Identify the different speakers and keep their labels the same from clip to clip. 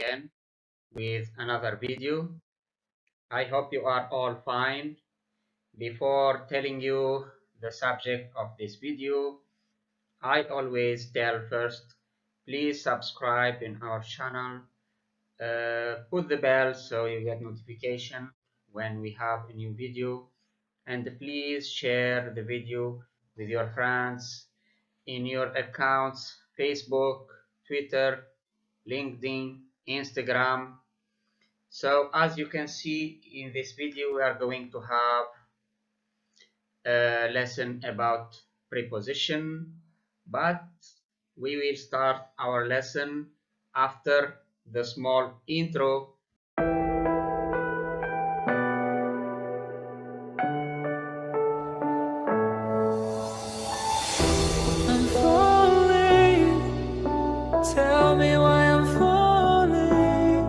Speaker 1: again with another video. I hope you are all fine. Before telling you the subject of this video, I always tell first, please subscribe in our channel, put the bell so you get notification when we have a new video, and please share the video with your friends in your accounts, Facebook, Twitter, LinkedIn, Instagram. So as you can see in this video, we are going to have a lesson about preposition, but we will start our lesson after the small intro.
Speaker 2: I'm falling, tell me why I'm falling.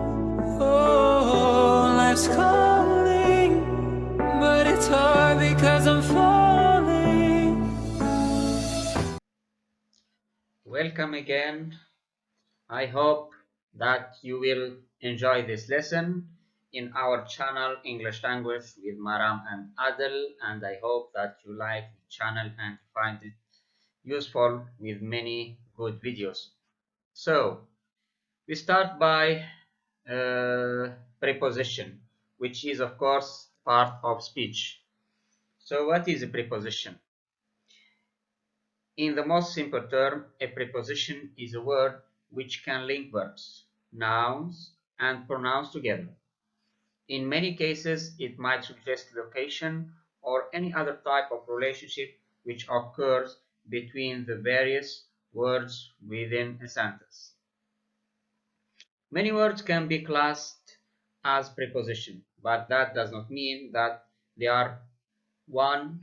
Speaker 2: Oh, life's calling, but it's hard because I'm falling.
Speaker 1: Welcome again. I hope that you will enjoy this lesson in our channel English Language with Maram and Adel, and I hope that you like the channel and find it useful with many good videos. So we start by preposition, which is of course part of speech. So what is a preposition? In the most simple term, a preposition is a word which can link verbs, nouns, and pronouns together. In many cases, it might suggest location or any other type of relationship which occurs between the various words within a sentence. Many words can be classed as preposition, but that does not mean that they are one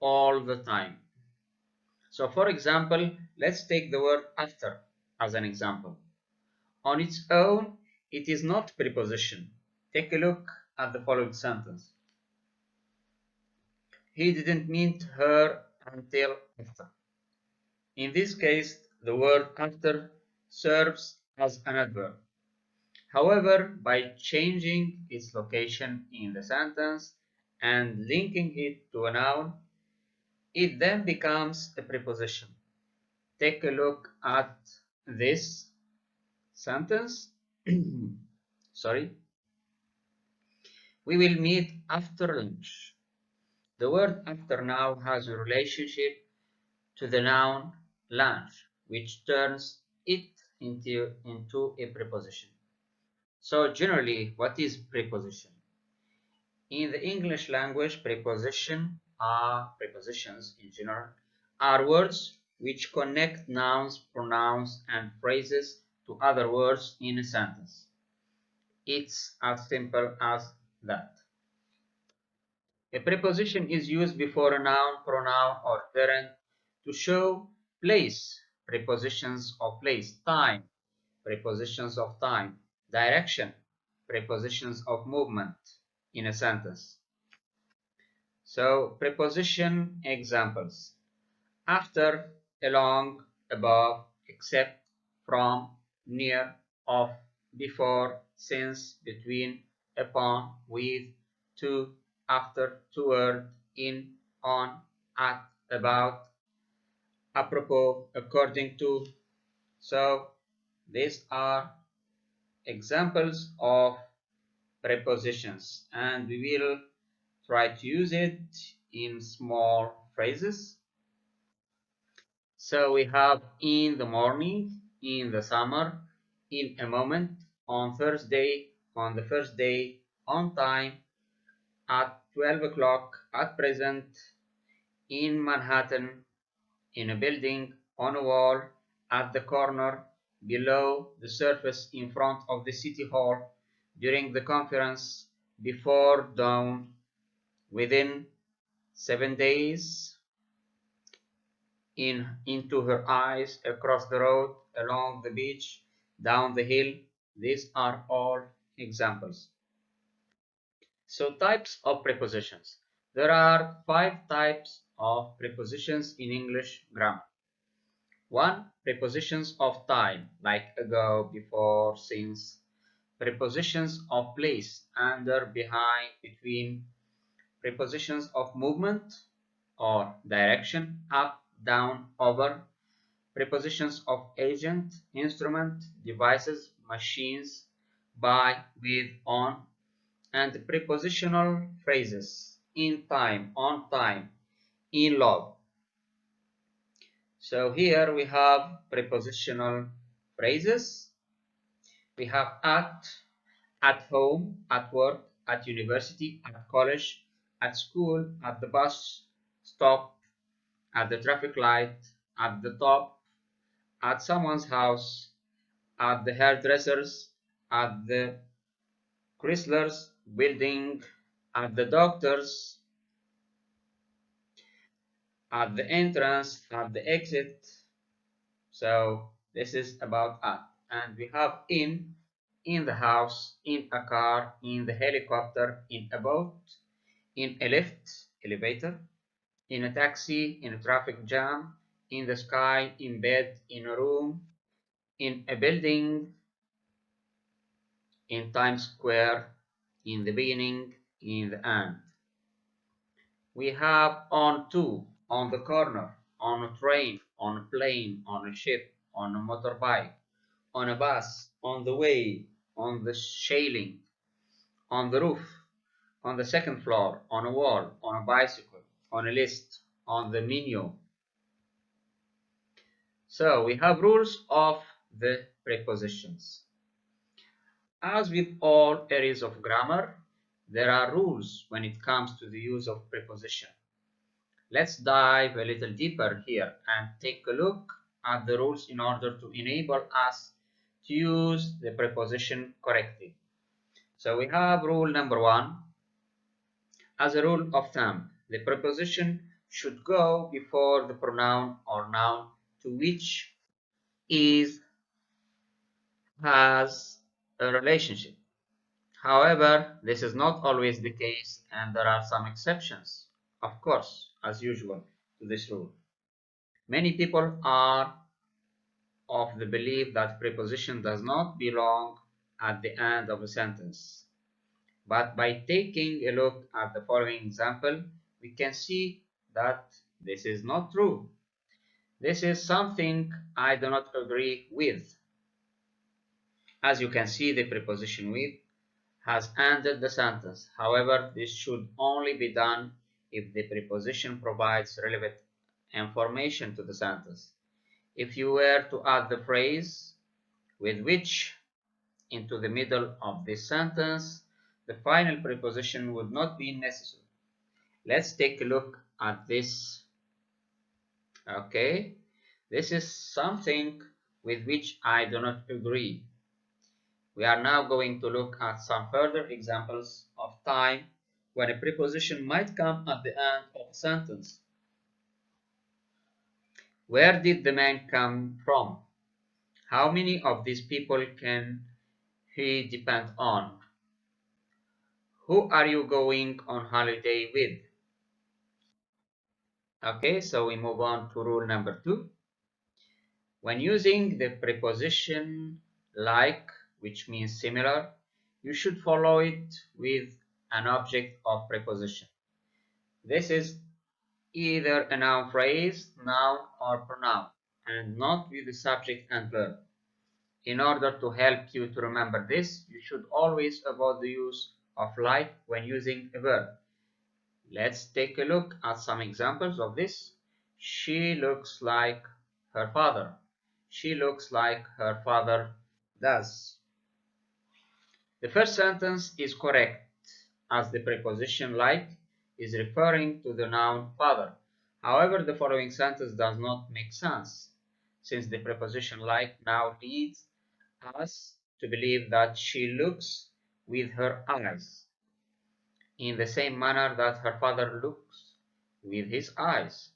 Speaker 1: all the time. So for example, let's take the word after as an example. On its own, it is not preposition. Take a look at the following sentence. He didn't meet her until after. In this case, the word after serves as an adverb. However, by changing its location in the sentence and linking it to a noun, it then becomes a preposition. Take a look at this sentence. Sorry. We will meet after lunch. The word after now has a relationship to the noun lunch, which turns it into a preposition. So generally, what is preposition? In the English language, prepositions in general are words which connect nouns, pronouns, and phrases to other words in a sentence. It's as simple as that. A preposition is used before a noun, pronoun, or gerund to show place. Prepositions of place, time. Prepositions of time, direction. Prepositions of movement in a sentence. So, preposition examples. After, along, above, except, from, near, of, before, since, between, upon, with, to, after, toward, in, on, at, about, apropos, according to. So these are examples of prepositions, and we will try to use it in small phrases. So we have in the morning, in the summer, in a moment, on Thursday, on the first day, on time, at 12 o'clock, at present, in Manhattan, in a building, on a wall, at the corner, below the surface in front of the city hall, during the conference, before dawn, within 7 days, into her eyes, across the road, along the beach, down the hill. These are all examples. So types of prepositions. There are 5 types of prepositions in English grammar. 1. Prepositions of time, like ago, before, since. prepositions of place, under, behind, between, prepositions of movement or direction, up, down, over, prepositions of agent, instrument, devices, machines, by, with, on, and prepositional phrases in time, on time, in love. So here we have prepositional phrases. We have at home, at work, at university, at college, at school, at the bus stop, at the traffic light, at the top, at someone's house, at the hairdresser's, at the Chrysler's building, at the doctor's, at the entrance, at the exit. So this is about at. And we have in the house, in a car, in the helicopter, in a boat, in a lift, elevator, in a taxi, in a traffic jam, in the sky, in bed, in a room, in a building, in Times Square, in the beginning, in the end. We have on to, on the corner, on a train, on a plane, on a ship, on a motorbike, on a bus, on the way, on the shailing, on the roof, on the second floor, on a wall, on a bicycle, on a list, on the menu. So we have rules of the prepositions. As with all areas of grammar, there are rules when it comes to the use of preposition. Let's dive a little deeper here and take a look at the rules in order to enable us to use the preposition correctly. So we have rule number 1. As a rule of thumb, the preposition should go before the pronoun or noun to which is has a relationship. However, this is not always the case and there are some exceptions, of course, as usual, to this rule. Many people are of the belief that preposition does not belong at the end of a sentence. But by taking a look at the following example, we can see that this is not true. This is something I do not agree with. As you can see, the preposition with has ended the sentence. However, this should only be done if the preposition provides relevant information to the sentence. If you were to add the phrase with which into the middle of this sentence, the final preposition would not be necessary. Let's take a look at this. Okay, this is something with which I do not agree. We are now going to look at some further examples of time when a preposition might come at the end of a sentence. Where did the man come from? How many of these people can he depend on? Who are you going on holiday with? Okay, so we move on to rule number 2. When using the preposition like, which means similar, you should follow it with an object of preposition. This is either a noun phrase, noun, or pronoun, and not with the subject and verb. In order to help you to remember this, you should always avoid the use of like when using a verb. Let's take a look at some examples of this. She looks like her father. She looks like her father does. The first sentence is correct, as the preposition like is referring to the noun father. However, the following sentence does not make sense, since the preposition like now leads us to believe that she looks with her eyes, in the same manner that her father looks with his eyes.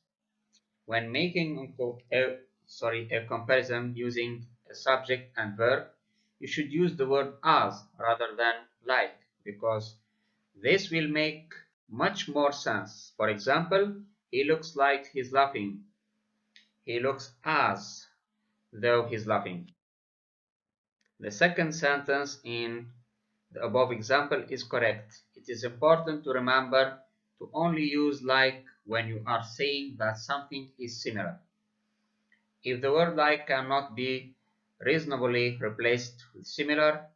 Speaker 1: When making a comparison using a subject and verb, you should use the word as rather than like, because this will make much more sense. For example, he looks like he's laughing. He looks as though he's laughing. The second sentence in The above example is correct. It is important to remember to only use like when you are saying that something is similar. If the word like cannot be reasonably replaced with similar,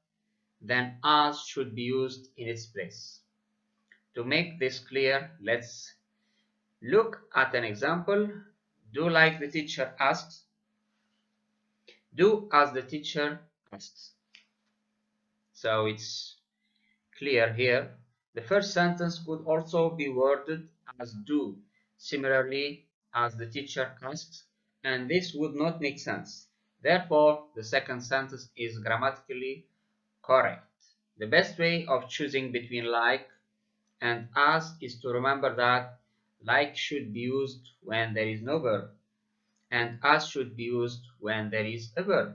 Speaker 1: then as should be used in its place. To make this clear, let's look at an example. Do like the teacher asks. Do as the teacher asks. So it's clear here. The first sentence could also be worded as do, similarly as the teacher asks, and this would not make sense. Therefore, the second sentence is grammatically correct. The best way of choosing between like and as is to remember that like should be used when there is no verb, and as should be used when there is a verb.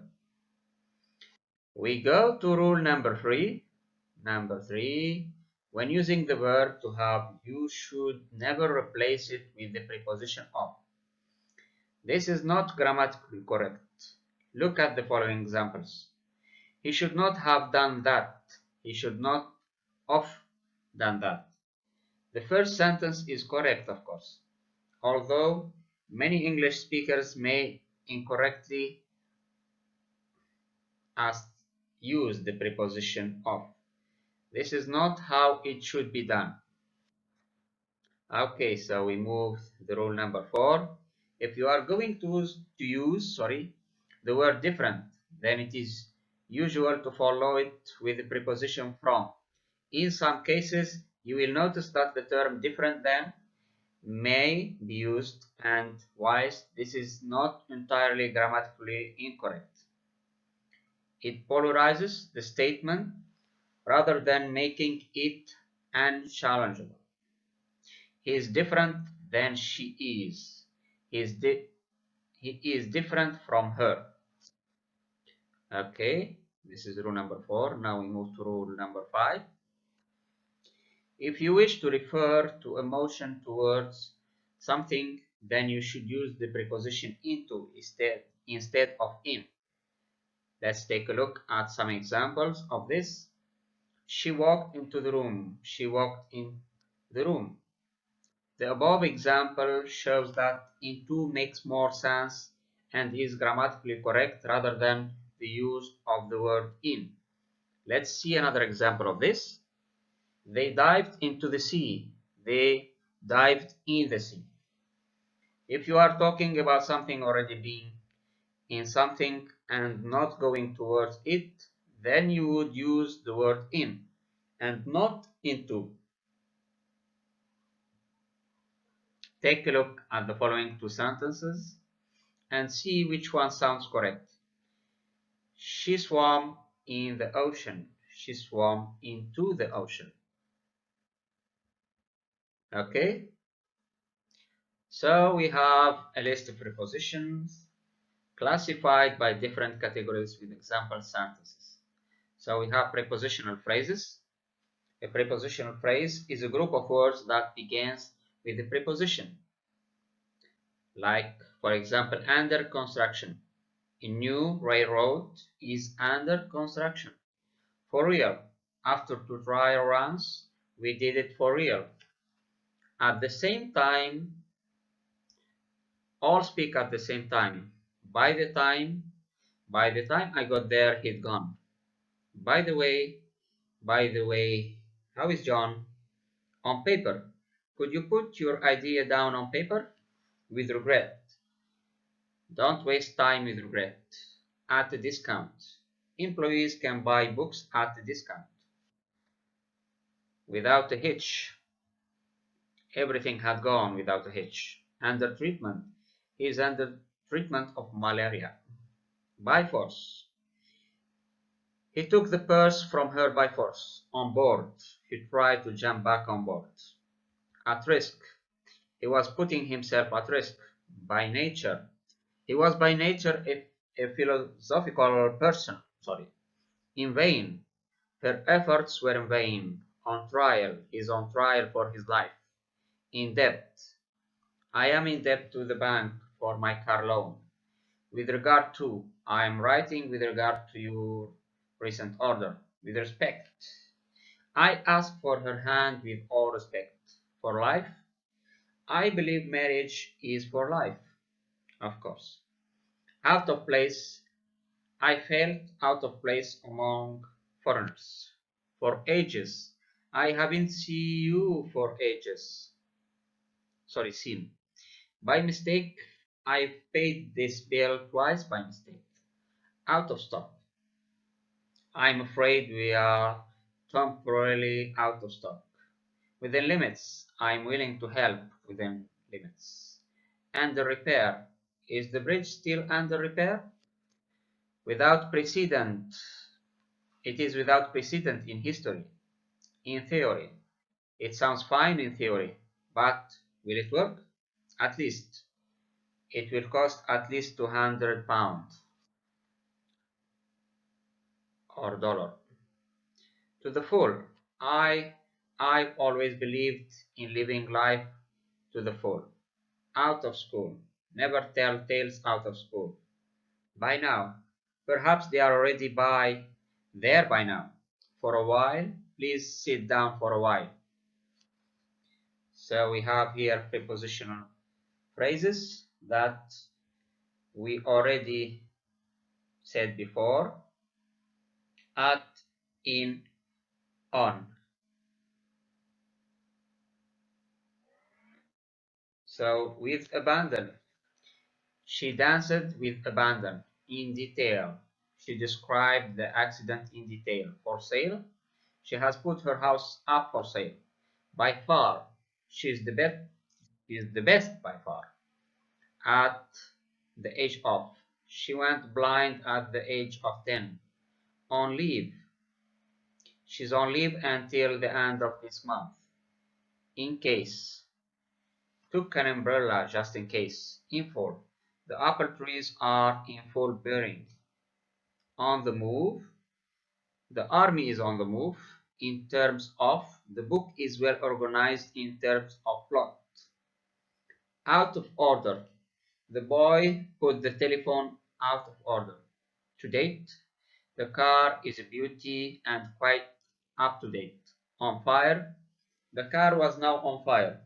Speaker 1: We go to rule number 3. Number 3. When using the verb to have, you should never replace it with the preposition of. This is not grammatically correct. Look at the following examples. He should not have done that. He should not have done that. The first sentence is correct, of course, although many English speakers may incorrectly use the preposition of. This is not how it should be done. Okay, so we move the rule number 4. If you are going to use the word different, then it is usual to follow it with the preposition from. In some cases, you will notice that the term different than may be used, and whilst this is not entirely grammatically incorrect, it polarizes the statement rather than making it unchallengeable. He is different than she is. He is different from her. Okay, this is rule number 4. Now we move to rule number 5. If you wish to refer to emotion towards something, then you should use the preposition into instead of in. Let's take a look at some examples of this. She walked into the room. She walked in the room. The above example shows that into makes more sense and is grammatically correct rather than the use of the word in. Let's see another example of this. They dived into the sea. They dived in the sea. If you are talking about something already being in something and not going towards it, then you would use the word in and not into. Take a look at the following two sentences and see which one sounds correct. She swam in the ocean. She swam into the ocean. Okay? So we have a list of prepositions classified by different categories with example sentences. So we have prepositional phrases. A prepositional phrase is a group of words that begins with a preposition. Like, for example, under construction. A new railroad is under construction. For real. After 2 trial runs, we did it for real. At the same time, all speak at the same time. By the time I got there, he'd gone. By the way, how is John? On paper. Could you put your idea down on paper? With regret. Don't waste time with regret. At a discount. Employees can buy books at a discount. Without a hitch. Everything had gone without a hitch. Under treatment. He is under treatment of malaria. By force. He took the purse from her by force. On board. He tried to jump back on board. At risk. He was putting himself at risk. By nature. He was by nature a philosophical person. In vain. Her efforts were in vain. On trial. He is on trial for his life. In debt. I am in debt to the bank for my car loan. With regard to, I am writing with regard to your recent order. With respect. I ask for her hand with all respect. For life? I believe marriage is for life, of course. Out of place, I felt out of place among foreigners. For ages, I haven't seen you for ages. Sorry, seen. By mistake, I paid this bill twice by mistake. Out of stock. I'm afraid we are temporarily out of stock. Within limits, I'm willing to help within limits. Under repair. Is the bridge still under repair? Without precedent. It is without precedent in history. In theory. It sounds fine in theory, but will it work? At least. It will cost at least £200 or dollar. To the full. I've always believed in living life to the full. Out of school. Never tell tales out of school. By now. Perhaps they are already there by now. For a while. Please sit down for a while. So we have here prepositional phrases that we already said before. At, in, on. So with abandon. She danced with abandon. In detail. She described the accident in detail. For sale. She has put her house up for sale. By far. She's the best. Is the best by far. At the age of. She went blind at the age of 10. On leave. She's on leave until the end of this month. In case. Took an umbrella just in case. In full. The apple trees are in full bearing. On the move. The army is on the move. In terms of. The book is well organized in terms of plot. Out of order. The boy put the telephone out of order. To date. The car is a beauty and quite up to date. On fire. The car was now on fire.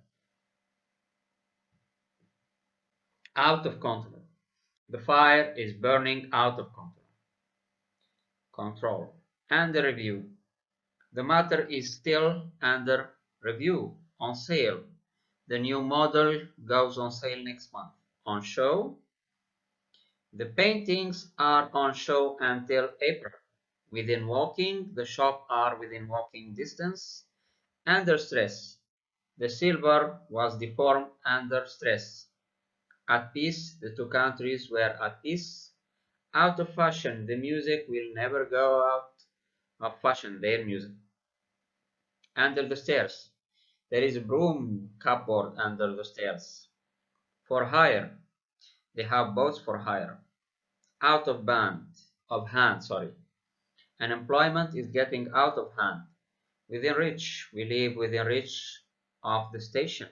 Speaker 1: Out of control. The fire is burning out of control. Control. Under review. The matter is still under review. On sale. The new model goes on sale next month. On show. The paintings are on show until April. Within walking. The shop are within walking distance. Under stress. The silver was deformed under stress. At peace. The two countries were at peace. Out of fashion. The music will never go out of fashion. Their music. Under the stairs. There is a broom cupboard under the stairs. For hire. They have boats for hire. Out of hand, sorry. Unemployment is getting out of hand. Within reach. We live within reach of the station.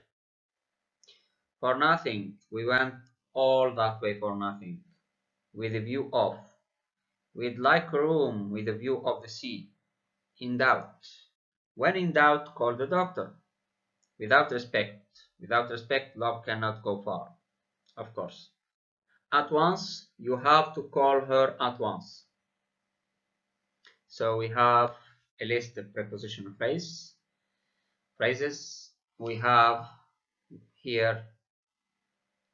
Speaker 1: For nothing. We went all that way for nothing. With a view of. We'd like a room with a view of the sea. In doubt. When in doubt, call the doctor. Without respect. Without respect, love cannot go far. Of course. At once. You have to call her at once. So we have a list of prepositional phrases. We have here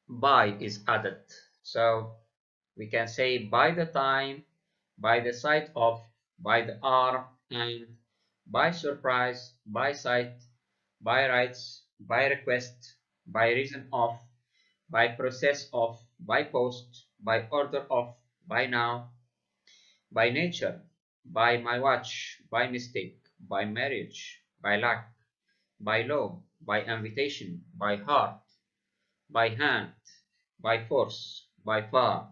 Speaker 1: by is added. So we can say by the time, by the sight of, by the arm, and by surprise, by sight, by rights, by request, by reason of, by process of, by post, by order of, by now, by nature, by my watch, by mistake, by marriage, by luck, by law, by invitation, by heart, by hand, by force, by far,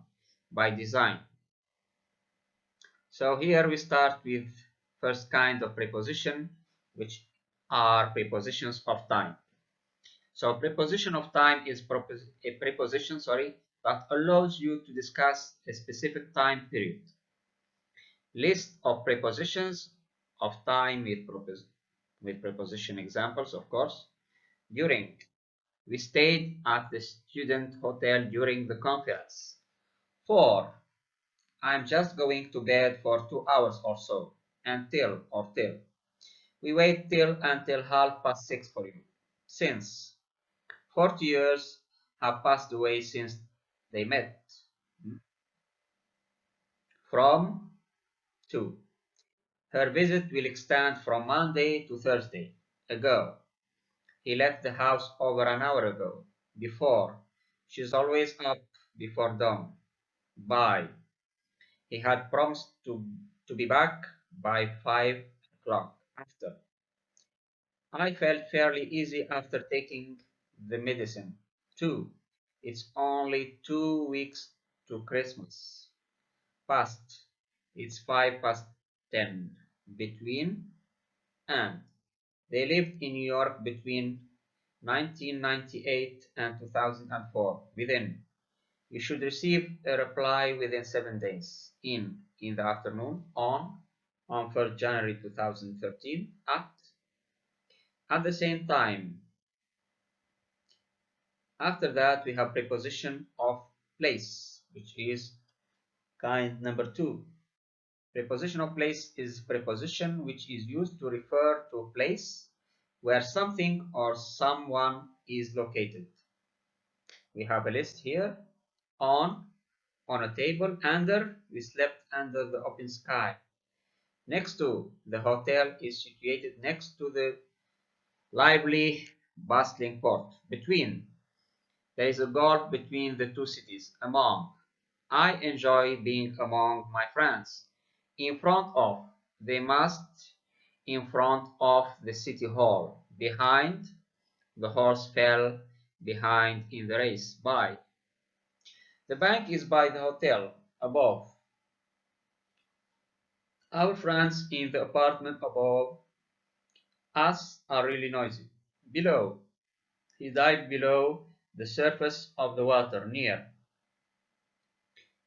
Speaker 1: by design. So here we start with first kind of preposition, which are prepositions of time. So preposition of time is a preposition, that allows you to discuss a specific time period. List of prepositions of time with with preposition examples, of course. During. We stayed at the student hotel during the conference. For. I'm just going to bed for 2 hours or so. Until or till. We wait till until 6:30 for you. Since. 40 years have passed away since they met. From. To. Her visit will extend from Monday to Thursday. Ago. He left the house over an hour ago. Before. She's always up before dawn. By. He had promised to be back by 5 o'clock. After. I felt fairly easy after taking the medicine. 2. It's only 2 weeks to Christmas. Past. It's 10:05. Between. And. They lived in New York between 1998 and 2004. Within. You should receive a reply within 7 days. In the afternoon. On 1st January 2013. At the same time. After that, we have preposition of place, which is kind number 2. Preposition of place is preposition which is used to refer to a place where something or someone is located. We have a list here. On a table. Under, we slept under the open sky. Next to, the hotel is situated next to the lively, bustling port. Between, there is a gulf between the two cities. Among, I enjoy being among my friends. In front of, they must in front of the city hall. Behind, the horse fell behind in the race. By, the bank is by the hotel. Above, our friends in the apartment above us are really noisy. Below, he died below the surface of the water. Near,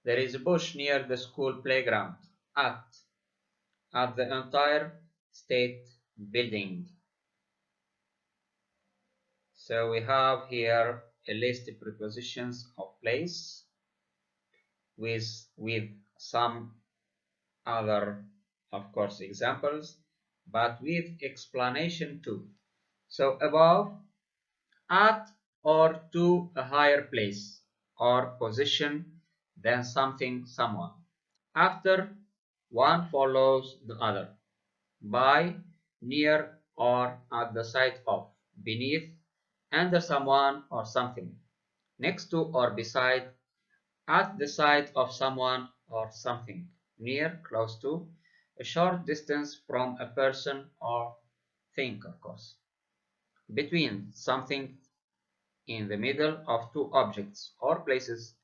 Speaker 1: there is a bush near the school playground. At the entire state building. So we have here a list of prepositions of place with some other, of course, examples, but with explanation too. So above, at or to a higher place or position than something, someone. After, one follows the other. By, near or at the side of. Beneath, under someone or something. Next to or beside, at the side of someone or something. Near, close to, a short distance from a person or thing, of course. Between, something in the middle of two objects or places.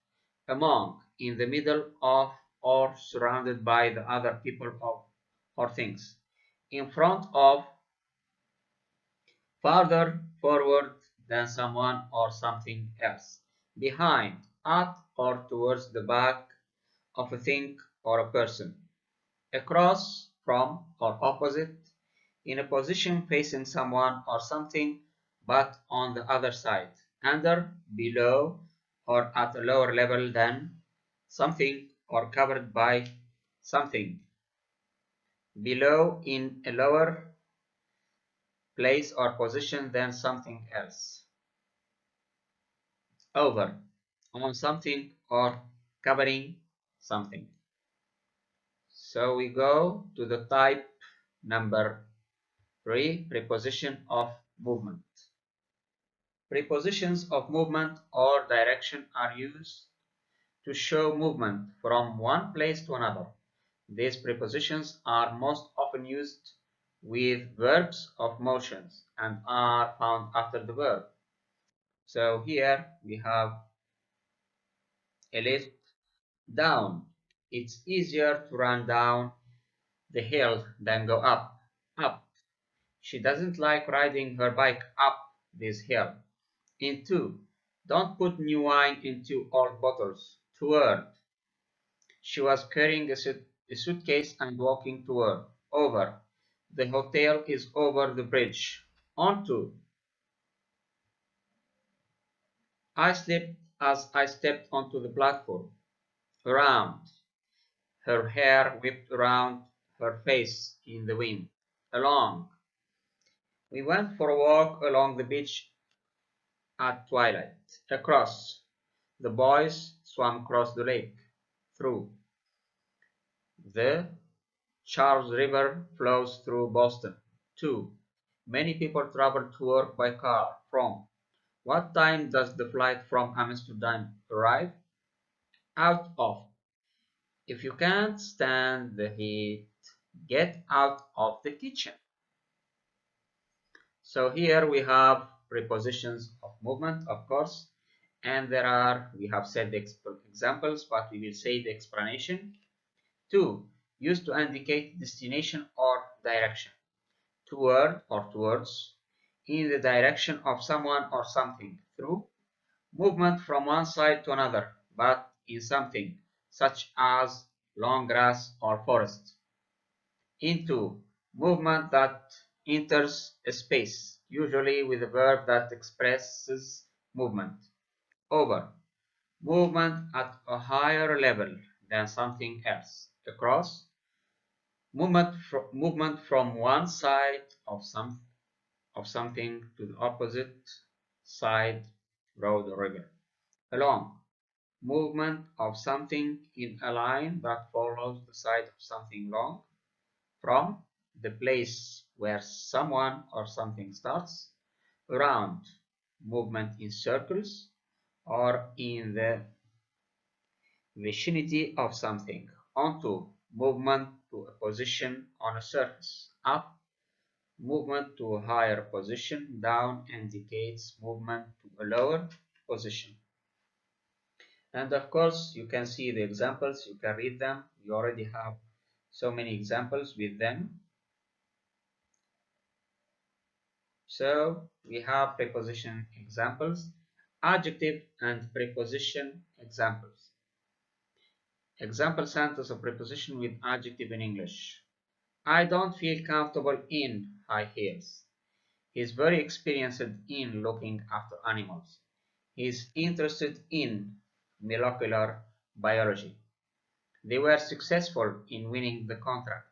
Speaker 1: Among, in the middle of or surrounded by the other people or things. In front of, farther forward than someone or something else. Behind, at or towards the back of a thing or a person. Across, from or opposite. In a position facing someone or something but on the other side. Under, below or at a lower level than something or covered by something. Below, in a lower place or position than something else. Over, on something or covering something. So we go to the type number 3, preposition of movement. Prepositions of movement or direction are used to show movement from one place to another. These prepositions are most often used with verbs of motions and are found after the verb. So here we have a list. Down. It's easier to run down the hill than go up. Up. She doesn't like riding her bike up this hill. Into. Don't put new wine into old bottles. Toward. She was carrying a suitcase and walking toward. Over. The hotel is over the bridge. Onto. I slipped as I stepped onto the platform. Around. Her hair whipped around her face in the wind. Along. We went for a walk along the beach at twilight. Across. The boys swam across the lake. Through. The Charles River flows through Boston. 2. Many people travel to work by car. From. What time does the flight from Amsterdam arrive? Out of. If you can't stand the heat, get out of the kitchen. So here we have prepositions of movement, of course, and we have said the examples, but we will say the explanation. 2. Used to indicate destination or direction. Toward or towards, in the direction of someone or something. Through, movement from one side to another, but in something, such as long grass or forest. Into, movement that enters a space, usually with a verb that expresses movement. Over, movement at a higher level than something else. Across, movement from one side of something to the opposite side, road or river. Along, movement of something in a line that follows the side of something long. From, the place where someone or something starts. Around, movement in circles or in the vicinity of something. Onto, movement to a position on a surface. Up, movement to a higher position. Down indicates movement to a lower position. And of course, you can see the examples, you can read them. We already have so many examples with them. So we have preposition examples, adjective and preposition examples. Example sentence of preposition with adjective in English. I don't feel comfortable in high heels. He is very experienced in looking after animals. He is interested in molecular biology. They were successful in winning the contract.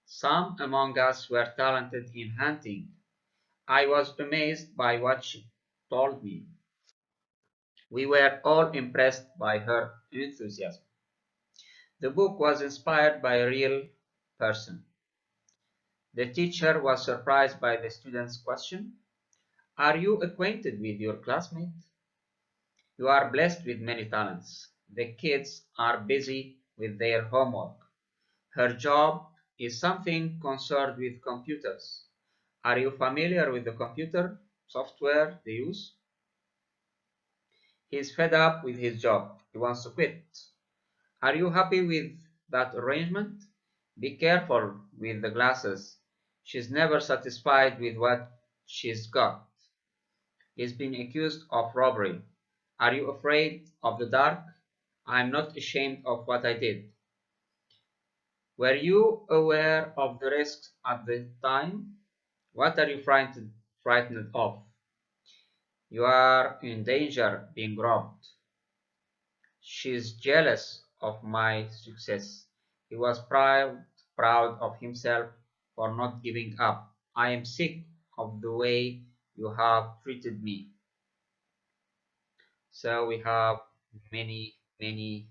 Speaker 1: Some among us were talented in hunting. I was amazed by what she told me. We were all impressed by her enthusiasm. The book was inspired by a real person. The teacher was surprised by the student's question. Are you acquainted with your classmate? You are blessed with many talents. The kids are busy with their homework. Her job is something concerned with computers. Are you familiar with the computer software they use? He is fed up with his job. He wants to quit. Are you happy with that arrangement? Be careful with the glasses. She's never satisfied with what she's got. He's been accused of robbery. Are you afraid of the dark? I'm not ashamed of what I did. Were you aware of the risks at the time? What are you frightened of? You are in danger being robbed. She's jealous of my success. He was proud of himself for not giving up. I am sick of the way you have treated me. So we have many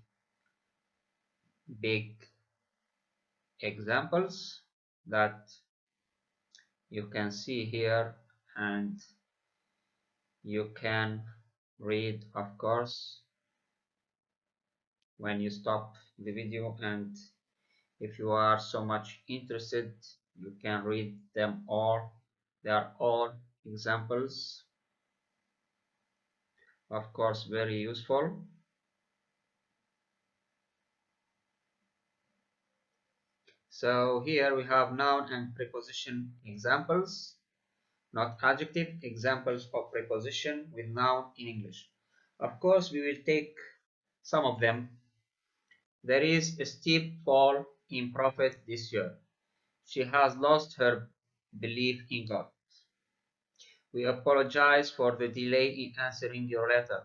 Speaker 1: big examples that you can see here, and you can read, of course, when you stop the video, and if you are so much interested, you can read them all. They are all examples, of course, very useful. So here we have noun and preposition examples, not adjective, examples of preposition with noun in English. Of course, we will take some of them. There is a steep fall in profit this year. She has lost her belief in God. We apologize for the delay in answering your letter.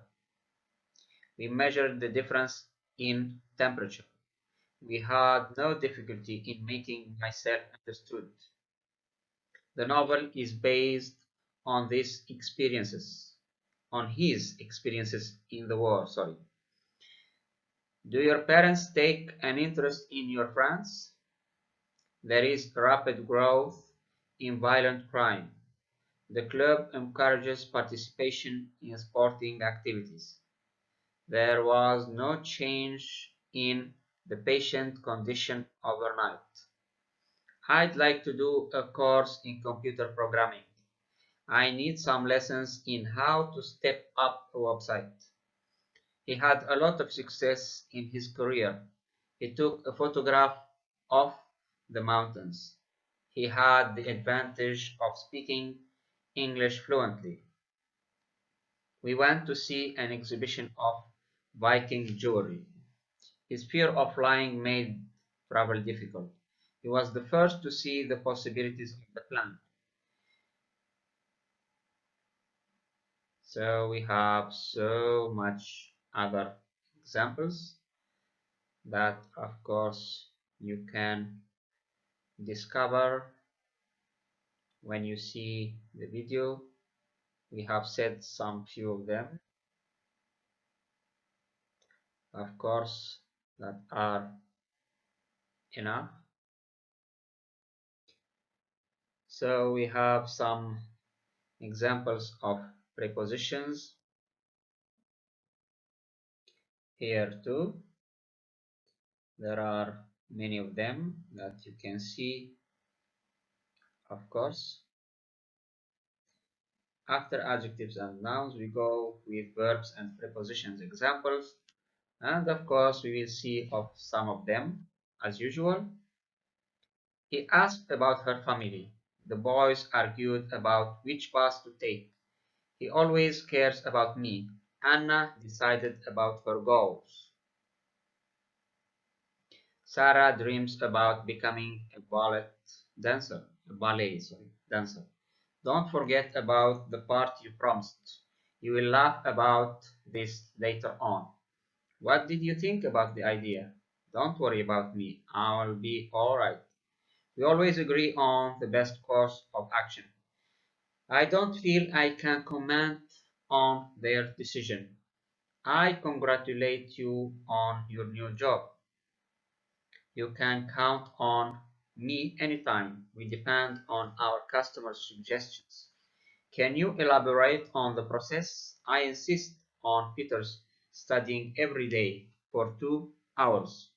Speaker 1: We measured the difference in temperature. We had no difficulty in making myself understood. The novel is based on these experiences, on his experiences in the war, sorry. Do your parents take an interest in your friends? There is rapid growth in violent crime. The club encourages participation in sporting activities. There was no change in the patient condition overnight. I'd like to do a course in computer programming. I need some lessons in how to step up a website. He had a lot of success in his career. He took a photograph of the mountains. He had the advantage of speaking English fluently. We went to see an exhibition of Viking jewelry. His fear of flying made travel difficult. He was the first to see the possibilities of the plan. So we have so much other examples that of course you can discover when you see the video. We have said some few of them, of course, that are enough. So we have some examples of prepositions here too. There are many of them that you can see, of course. After adjectives and nouns, we go with verbs and prepositions examples. And of course, we will see of some of them as usual. He asked about her family. The boys argued about which bus to take. He always cares about me. Anna decided about her goals. Sarah dreams about becoming a ballet dancer. Don't forget about the part you promised. You will laugh about this later on. What did you think about the idea? Don't worry about me. I'll be all right. We always agree on the best course of action. I don't feel I can comment on their decision. I congratulate you on your new job. You can count on me anytime. We depend on our customers' suggestions. Can you elaborate on the process? I insist on Peter's studying every day for 2 hours.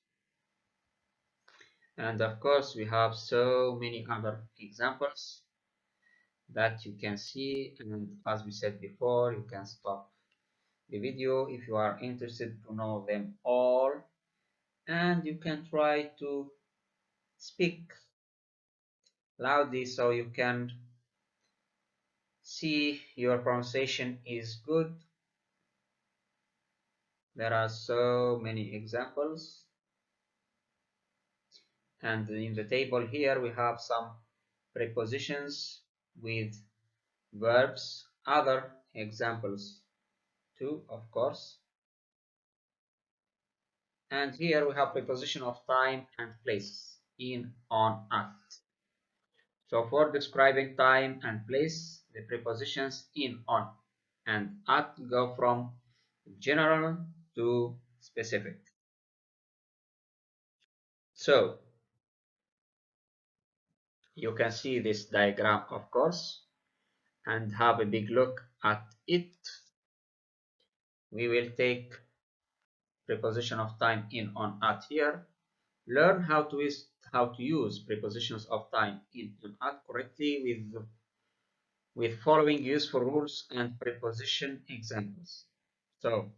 Speaker 1: And of course, we have so many other examples that you can see. And as we said before, you can stop the video if you are interested to know them all. And you can try to speak loudly so you can see your pronunciation is good. There are so many examples. And in the table here we have some prepositions with verbs, other examples too, of course. And here we have preposition of time and place, in, on, at. So for describing time and place, the prepositions in, on, and at go from general to specific. So you can see this diagram, of course, and have a big look at it. We will take preposition of time in, on, at here. Learn how to use prepositions of time in and at correctly with following useful rules and preposition examples. So,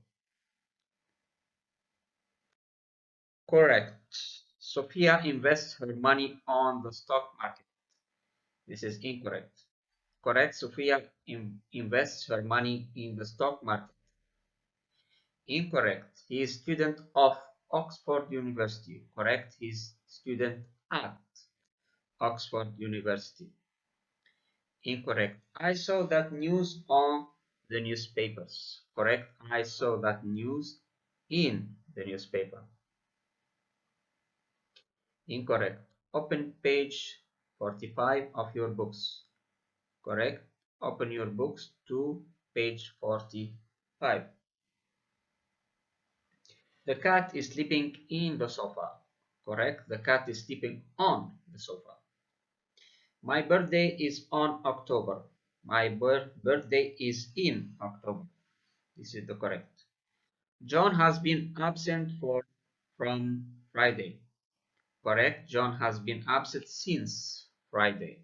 Speaker 1: correct. Sophia invests her money on the stock market. This is incorrect. Correct. Sophia invests her money in the stock market. Incorrect. He is student of Oxford University. Correct. He is student at. Oxford University. Incorrect. I saw that news on the newspapers. Correct. I saw that news in the newspaper. Incorrect. Open page 45 of your books. Correct. Open your books to page 45. The cat is sleeping in the sofa. Correct. The cat is sleeping on the sofa. My birthday is on October. My birthday is in October. This is the correct. John has been absent from Friday. Correct. John has been absent since Friday.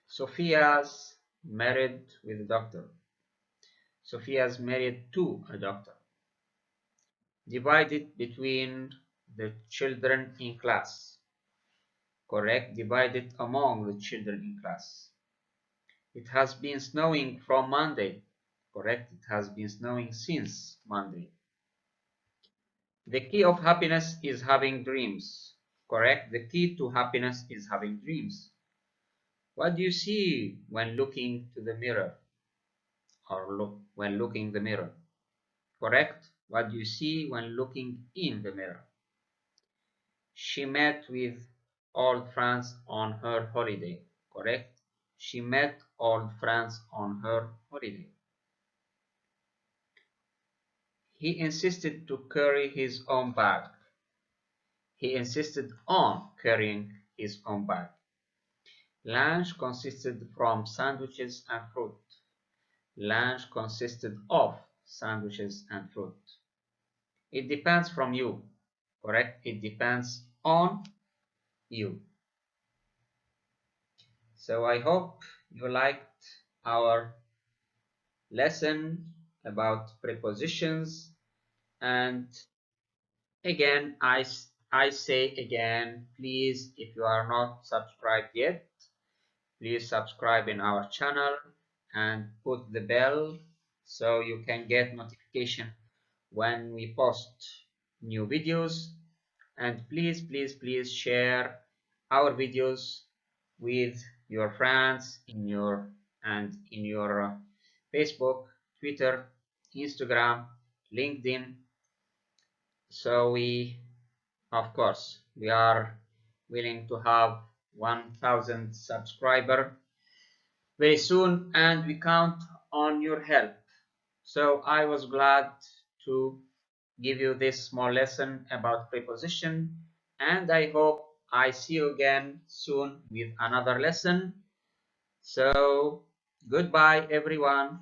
Speaker 1: Sophia's married with a doctor. Sophia's married to a doctor. Divided between the children in class. Correct. Divided among the children in class. It has been snowing from Monday. Correct. It has been snowing since Monday. The key of happiness is having dreams. Correct. The key to happiness is having dreams. What do you see when looking to the mirror? Or when looking in the mirror? Correct. What do you see when looking in the mirror? She met with old friends on her holiday. Correct. She met old friends on her holiday. He insisted to carry his own bag. He insisted on carrying his own bag. Lunch consisted from sandwiches and fruit. Lunch consisted of sandwiches and fruit. It depends from you. Correct? It depends on you. So I hope you liked our lesson about prepositions. And again, I say again, please, if you are not subscribed yet, please subscribe in our channel and put the bell so you can get notification when we post new videos. And please share our videos with your friends in your Facebook, Twitter, Instagram, LinkedIn. So of course we are willing to have 1,000 subscribers very soon, and we count on your help. So I was glad to give you this small lesson about preposition, and I hope I see you again soon with another lesson. So goodbye everyone.